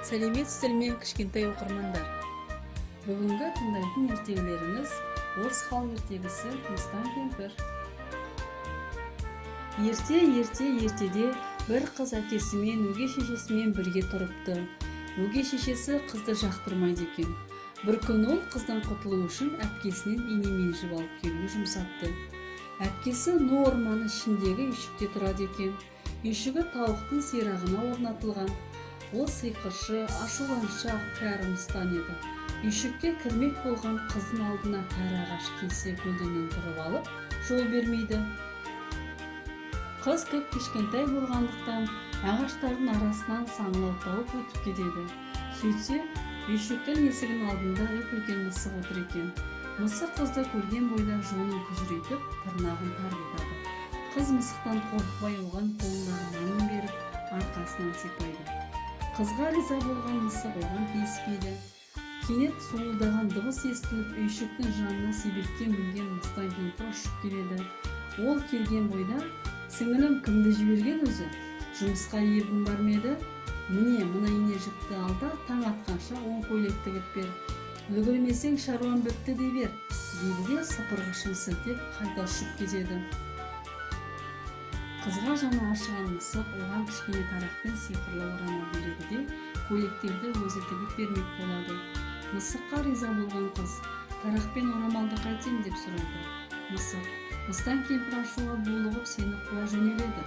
Сәлеметсіздер ме, кішкентай оқырмандар? Бүгінгі тыңдайтын ертегілеріңіз орыс халық ертегісі «Мыстан кемпір». Ертеде бір қыз әкесімен, өгей шешесімен бірге тұрыпты. Өгей шешесі қызды жақтырмайды екен. Бір күн ол қыздан құтылу үшін әпкесінен инемен жіп алып келуге жұмсапты. Әпкесі Ну орманы ішіндегі үйшікте тұрады екен. Үйшігі тауықтың сирағына орнатылған. Ол сиқыршы, ашуланшақ кәрі Мыстан еді. Үйшікке кірмек болған қыздың алдына кәрі ағаш кесе көлденең тұрып алып, жол бермейді. Қыз кішкентай болғандықтан ағаштардың арасынан саңылау тауып өтіп кетеді. Сөйтсе, үйшіктің есігінің алдында үлкен мысық отыр екен. Мысық қызды көрген бойда жонын күжірейтіп, тырнағын тарбитады. Қыз мысықтан қорықпай оған қолындағы нанын беріп, арқасынан сипайды. Қызға риза болған мысық оған тиіспейді. Кенет суылдаған дыбыс естіліп, үйшіктің жанына себетке мінген Мыстан кемпір ұшып келеді. Ол келген бойда: «Сіңілім, кімді жіберген өзі? Жұмысқа ебің бар ма еді? Міне, мына ине жіпті ал да, таң атқанша 10 көйлек тігіп бер. Үлгермесең шаруам бітті дей бер», дейді де сыпырғышын сілтеп қайта ұшып кетеді. Қызға жаны ашыған мысық оған кішкене тарақпен сиқырлы орамал береді де көйлектерді өзі тігіп бермек болады. Мысыққа риза болған қыз: «Тарақпен орамалды қайтем?» деп сұрайды. Мысық: «Мыстан кемпір ашуға булығып сені қуа жөнеледі.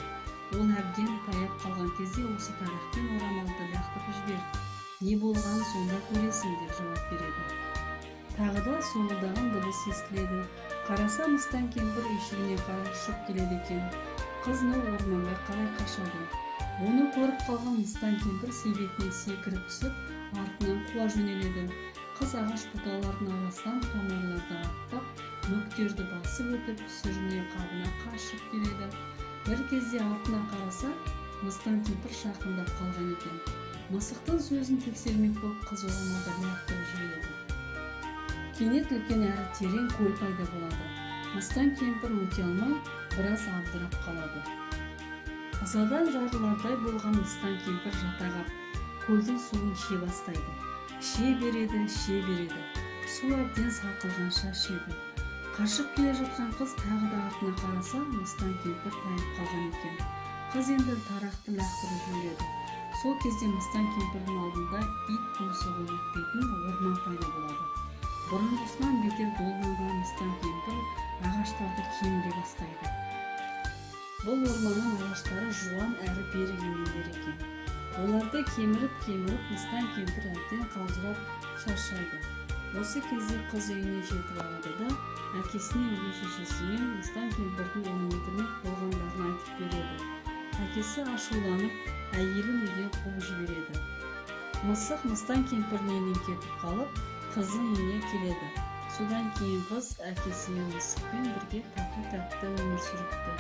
Ол әбден таяп қалған кезде осы тарақпен орамалды лақтырып жібер. Не болғанын сонда көресің», деп жауап береді. Тағы да суылдаған дыбыс естіледі. Қараса, Мыстан кемпір үйшігіне қарай ұшып келеді екен. Қыз Ну орманға қарай қашады. Оны көріп қалған Мыстан кемпір себетіне секіріп түсіп, артынан қуа жөнеледі. Қыз ағаш бұталардың арасынан томарларды аттап, мүктерді басып өтіп, сүріне қабына қашып келеді. Бір кезде артына қараса, Мыстан кемпір жақындап қалған екен. Мысықтың сөзін тексермек болып, қыз орамалды лақтырып жібереді. Кенет үлкен әрі терең көл пайда болады. Мыстан кемпір өте алмай, біраз абдырап қалады. Ызадан жарылардай болған Мыстан кемпір жата қап, көлдің суын іше бастайды. Іше береді. Су әбден сарқылғанша ішеді. Қашып келе жатқан қыз тағы да артына қараса, Мыстан кемпір тайып қалған екен. Қыз енді тарақты лақтырып жібереді. Сол кезде Мыстан кемпірдің алдында ит тұмсығы өтпейтін орман пайда болады. Бұрынғысынан бетер долданған Мыстан кемпір ағаштарды кеміре бастайды. Бұл орманның ағаштары жуан әрі берік емендер екен. Оларды кеміріп, Мыстан кемпір әбден қалжырап шаршайды. Осы кезде қыз үйіне жетіп алады да, әкесіне, өгей шешесімен Мыстан кемпірдің оны өлтірмек болғандарын айтып береді. Әкесі ашуланып, әйелін үйден қуып жібереді. Мысық Мыстан кемпірдің үйінен кетіп қалып, қыздың үйіне келеді. Содан кейін қыз әкесі мен мысықпен бірге тату-тәтті өмір сүріпті.